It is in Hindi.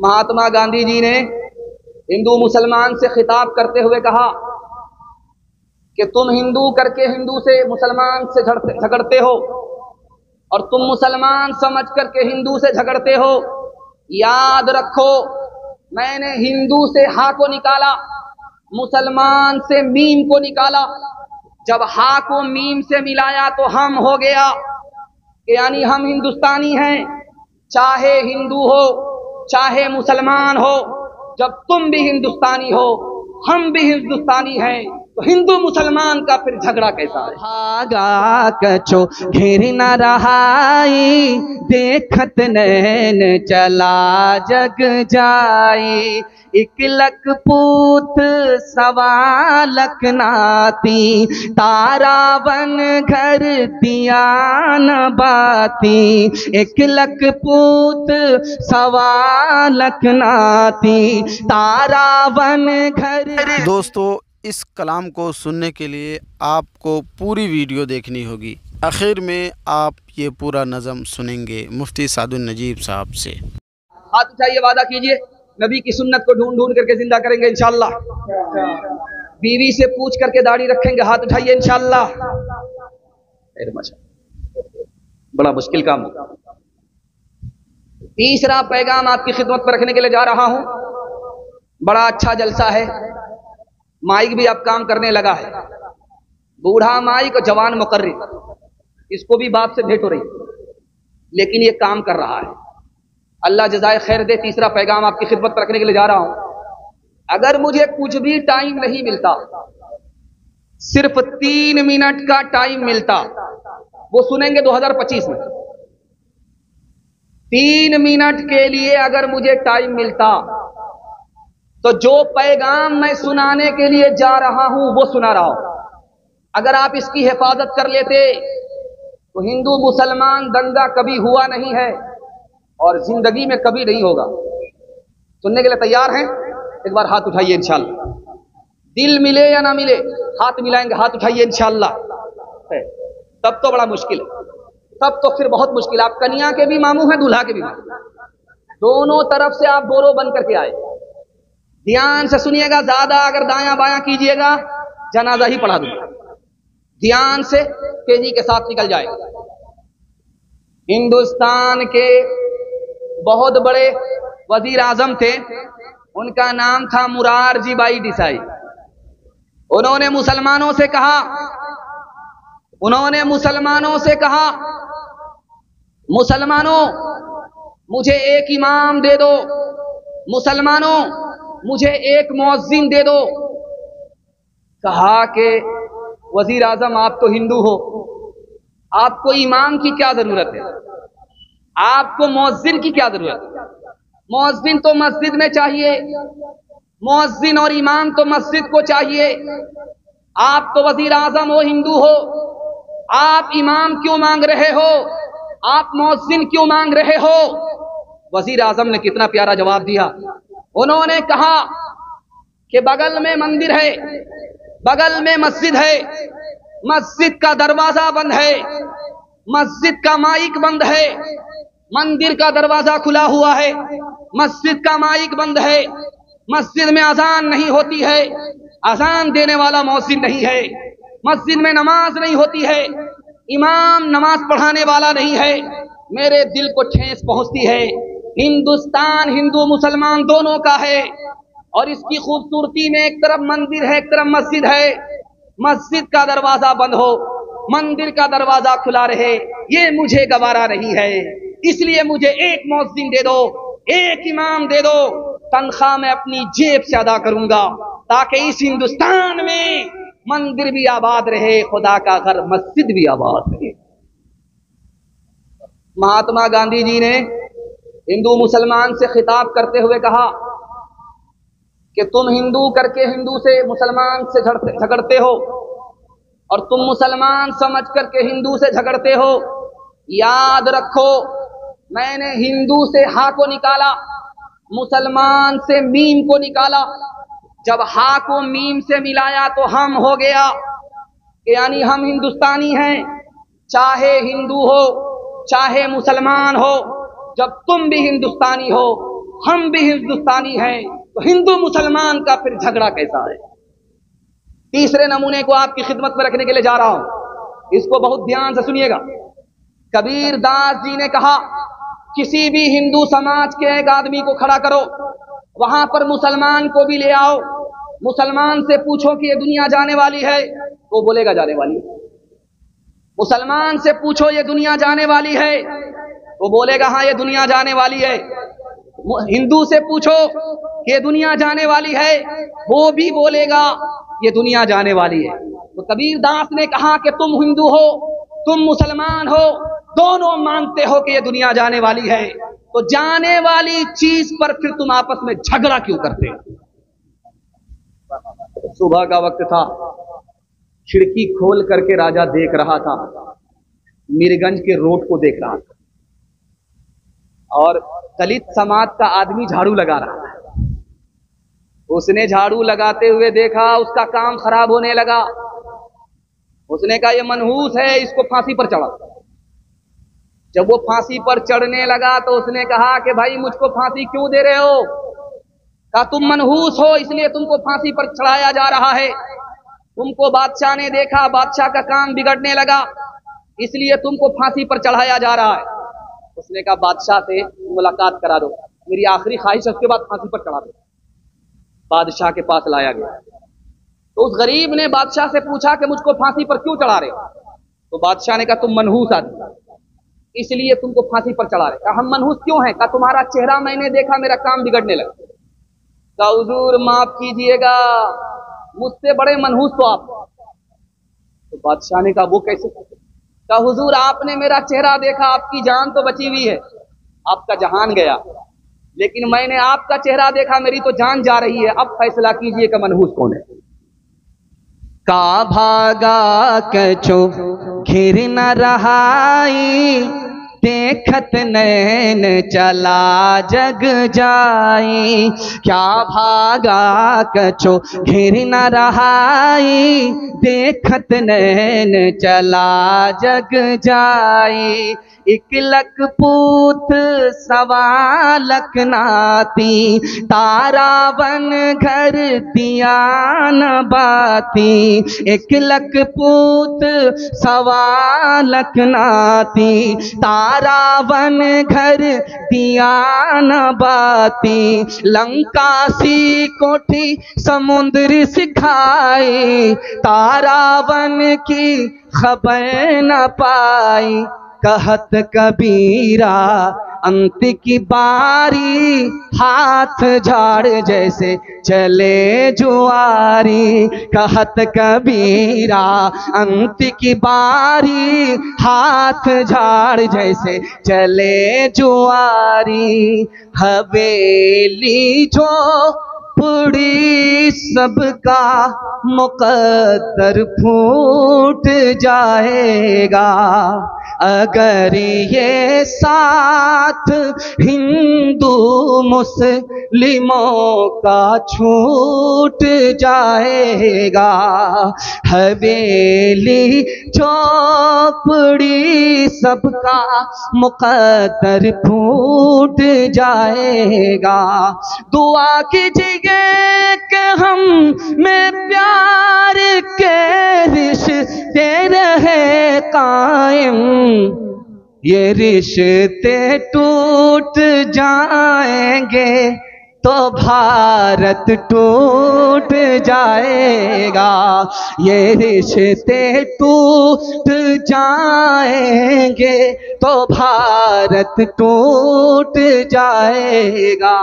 महात्मा गांधी जी ने हिंदू मुसलमान से खिताब करते हुए कहा कि तुम हिंदू करके हिंदू से मुसलमान से झगड़ते हो और तुम मुसलमान समझ करके हिंदू से झगड़ते हो। याद रखो, मैंने हिंदू से हा को निकाला, मुसलमान से मीम को निकाला। जब हा को मीम से मिलाया तो हम हो गया, यानी हम हिंदुस्तानी हैं, चाहे हिंदू हो चाहे मुसलमान हो। जब तुम भी हिंदुस्तानी हो हम भी हिंदुस्तानी हैं, तो हिंदू मुसलमान का फिर झगड़ा कैसा है? भागा कछो घेर न रहाई, देखत नैन चला जग जाई। एक लख पूत सवा लख नाती, तारा बन घर दिया न बाती। एक लख पूत सवा लख नाती, तारा बन घर। दोस्तों, इस कलाम को सुनने के लिए आपको पूरी वीडियो देखनी होगी। आखिर में आप ये पूरा नज़म सुनेंगे मुफ्ती सादुल नजीब साहब से। हाथ उठाइए, वादा कीजिए नबी की सुन्नत को ढूंढ ढूंढ करके जिंदा करेंगे इंशाअल्लाह। बीवी से पूछ करके दाढ़ी रखेंगे, हाथ उठाइए इंशाअल्लाह। बड़ा मुश्किल काम है। तीसरा पैगाम आपकी खिदमत पर रखने के लिए जा रहा हूं। बड़ा अच्छा जलसा है, माइक भी अब काम करने लगा है। बूढ़ा माइक और जवान मुकर्रिर, इसको भी बाप से भेंट हो रही, लेकिन ये काम कर रहा है। अल्लाह जज़ाए खैर दे। तीसरा पैगाम आपकी खिदमत पर रखने के लिए जा रहा हूं। अगर मुझे कुछ भी टाइम नहीं मिलता, सिर्फ 3 मिनट का टाइम मिलता, वो सुनेंगे 2025 में। 3 मिनट के लिए अगर मुझे टाइम मिलता तो जो पैगाम मैं सुनाने के लिए जा रहा हूं वो सुना रहा हूं। अगर आप इसकी हिफाजत कर लेते तो हिंदू मुसलमान दंगा कभी हुआ नहीं है और जिंदगी में कभी नहीं होगा। सुनने के लिए तैयार हैं? एक बार हाथ उठाइए इंशाअल्लाह। दिल मिले या ना मिले, हाथ मिलाएंगे, हाथ उठाइए इंशाअल्लाह। तब तो बड़ा मुश्किल है, तब तो फिर बहुत मुश्किल। आप कन्या के भी मामू हैं, दूल्हा के भी मामू, दोनों तरफ से आप बोरो बन करके आए। ध्यान से सुनिएगा, ज्यादा अगर दायां बायां कीजिएगा जनाजा ही पढ़ा दूंगा। ध्यान से तेजी के साथ निकल जाए। हिंदुस्तान के बहुत बड़े वजीर आजम थे, उनका नाम था मुरारजी भाई देसाई। उन्होंने मुसलमानों से कहा, मुसलमानों मुझे एक इमाम दे दो, मुसलमानों मुझे एक मुअज्जिन दे दो। कहा कि वजीर आजम आप तो हिंदू हो, आपको इमाम की क्या जरूरत है, आपको मुअज्जिन की क्या जरूरत है? मुअज्जिन तो मस्जिद में चाहिए, मुअज्जिन और इमाम तो मस्जिद को चाहिए। आप तो वजीर आजम हो, हिंदू हो, आप इमाम क्यों मांग रहे हो, आप मुअज्जिन क्यों मांग रहे हो? वजीर आजम ने कितना प्यारा जवाब दिया। उन्होंने कहा कि बगल में मंदिर है, बगल में मस्जिद है, मस्जिद का दरवाजा बंद है, मस्जिद का माइक बंद है, मंदिर का दरवाजा खुला हुआ है, मस्जिद का माइक बंद है, मस्जिद में अजान नहीं होती है, अजान देने वाला मुअज्जिन नहीं है, मस्जिद में नमाज नहीं होती है, इमाम नमाज पढ़ाने वाला नहीं है। मेरे दिल को ठेस पहुंचती है। हिंदुस्तान हिंदू मुसलमान दोनों का है और इसकी खूबसूरती में एक तरफ मंदिर है, एक तरफ मस्जिद है। मस्जिद का दरवाजा बंद हो, मंदिर का दरवाजा खुला रहे, ये मुझे गवारा नहीं है। इसलिए मुझे एक मुअज्जिन दे दो, एक इमाम दे दो, तनख्वाह मैं अपनी जेब से अदा करूंगा, ताकि इस हिंदुस्तान में मंदिर भी आबाद रहे, खुदा का घर मस्जिद भी आबाद रहे। महात्मा गांधी जी ने हिंदू मुसलमान से खिताब करते हुए कहा कि तुम हिंदू करके हिंदू से मुसलमान से झगड़ते हो और तुम मुसलमान समझ करके हिंदू से झगड़ते हो। याद रखो, मैंने हिंदू से हा को निकाला, मुसलमान से मीम को निकाला। जब हा को मीम से मिलाया तो हम हो गया, यानी हम हिंदुस्तानी हैं, चाहे हिंदू हो चाहे मुसलमान हो। जब तुम भी हिंदुस्तानी हो हम भी हिंदुस्तानी हैं, तो हिंदू मुसलमान का फिर झगड़ा कैसा है। तीसरे नमूने को आपकी खिदमत में रखने के लिए जा रहा हूं, इसको बहुत ध्यान से सुनिएगा। कबीर दास जी ने कहा, किसी भी हिंदू समाज के एक आदमी को खड़ा करो, वहां पर मुसलमान को भी ले आओ, मुसलमान से पूछो कि ये दुनिया जाने वाली है, वो बोलेगा जाने वाली है। मुसलमान से पूछो ये दुनिया जाने वाली है, वो बोलेगा हाँ ये दुनिया जाने वाली है। हिंदू से पूछो कि ये दुनिया जाने वाली है, वो भी बोलेगा ये दुनिया जाने वाली है। तो कबीर दास ने कहा कि तुम हिंदू हो, तुम मुसलमान हो, दोनों मानते हो कि ये दुनिया जाने वाली है, तो जाने वाली चीज पर फिर तुम आपस में झगड़ा क्यों करते हो। सुबह का वक्त था, खिड़की खोल करके राजा देख रहा था, मीरगंज के रोड को देख रहा था, और दलित समाज का आदमी झाड़ू लगा रहा था। उसने झाड़ू लगाते हुए देखा, उसका काम खराब होने लगा। उसने कहा ये मनहूस है, इसको फांसी पर चढ़ा। जब वो फांसी पर चढ़ने लगा तो उसने कहा कि भाई मुझको फांसी क्यों दे रहे हो। कहा तुम मनहूस हो इसलिए तुमको फांसी पर चढ़ाया जा रहा है। तुमको बादशाह ने देखा, बादशाह का काम बिगड़ने लगा, इसलिए तुमको फांसी पर चढ़ाया जा रहा है। उसने कहा बादशाह से मुलाकात करा दो, मेरी आखिरी ख्वाहिश है, उसके बाद फांसी पर चढ़ा दो। बादशाह के पास लाया गया तो उस गरीब ने बादशाह से पूछा कि मुझको फांसी पर क्यों चढ़ा रहे हो। तो बादशाह ने कहा तुम मनहूस आदमी, इसलिए तुमको फांसी पर चढ़ा रहे। कहा हम मनहूस क्यों हैं। कहा तुम्हारा चेहरा मैंने देखा, मेरा काम बिगड़ने लगा। कहा हुजूर माफ कीजिएगा, मुझसे बड़े मनहूस तो आप। तो बादशाह ने कहा वो कैसे। कहा हुजूर आपने मेरा चेहरा देखा, आपकी जान तो बची हुई है, आपका जहान गया, लेकिन मैंने आपका चेहरा देखा, मेरी तो जान जा रही है। अब फैसला कीजिए कि मनहूस कौन है। का भागा कछो घिर न रहाई, देखत नैन चला जग जाई। क्या भागा कछो घिर न रहाई, देखत नैन चला जग जाई। एक लख पूत सवा लख नाती, तारा बन घर दिया न बाती। एक लख पूत सवा लख नाती, तारा बन घर दिया न बाती। लंका सी कोठी समुद्र सिखाई, तारा बन की खबर न पाई। कहत कबीरा अंत की बारी, हाथ झाड़ जैसे चले जुआरी। कहत कबीरा अंत की बारी, हाथ झाड़ जैसे चले जुआरी। हवेली जो पुड़ी सबका मुकद्दर फूट जाएगा। अगर ये साथ हिंदू मुस्लिमों का छूट जाएगा। हवेली चौपड़ी सबका मुकद्दर फूट जाएगा। दुआ कीजिए कि हम में प्यार के रिश्ते रहे कायम। ये रिश्ते टूट जाएंगे तो भारत टूट जाएगा। ये रिश्ते टूट जाएंगे तो भारत टूट जाएगा।